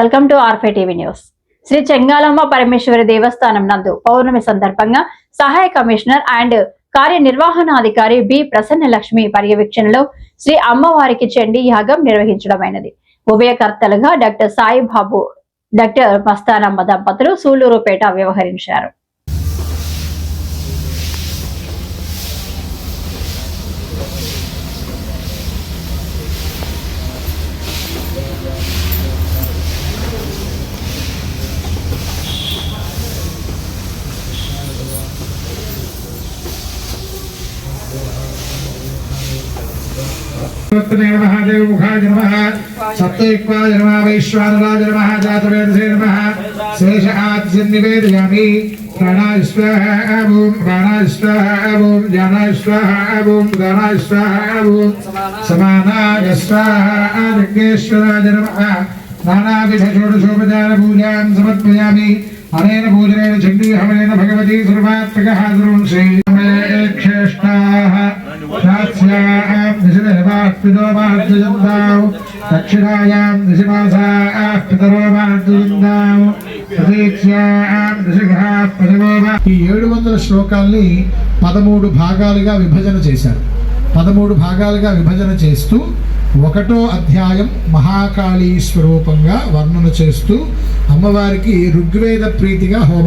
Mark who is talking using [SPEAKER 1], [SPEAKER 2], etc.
[SPEAKER 1] Welcome to ఆర్ఫై TV news. Shri Chengalamma Parameshwari దేవస్థానం నందు పౌర్ణమి సందర్భంగా సహాయ కమిషనర్ అండ్ కార్యనిర్వహణాధికారి బి ప్రసన్నలక్ష్మి పర్యవేక్షణలో శ్రీ అమ్మవారికి చండీ యాగం నిర్వహించడమైనది. ఉభయకర్తలుగా డాక్టర్ సాయిబాబు, డాక్టర్ మస్తానమ్మ దంపతులు సూళ్లూరుపేట వ్యవహరించారు.
[SPEAKER 2] महादेव मुखाय नमः सप्तैक्वाय नमः वैश्वानराय नमः जातवेदसे नमः शेष आत्स्य निवेदयामि प्राणाय स्वाहा ओम प्राणाय स्वाहा ओम ज्ञानाय स्वाहा ओम दानाय स्वाहा ओम समानाय स्वाहा विघ्नेश्वराय नमः नानाविध षोडशोपचार पूजां समर्पयामि अनेन पूजनेन चण्डी हवनेन भगवती सर्वात्मकः सर्वं श्री श्रेष्ठाः दक्षिणायां दिशमासाः पितरो मार्जयन्ताम् ప్రతీక్ష్యాం దిశగా ప్రథమోమ. ఈ 700 శ్లోకాల్ని 13 భాగాలుగా విభజన చేశారు. 13 భాగాలుగా విభజన చేస్తూ 1వ అధ్యాయం మహాకాళీ స్వరూపంగా వర్ణన చేస్తూ అమ్మవారికి ఋగ్వేద ప్రీతిగా హోమ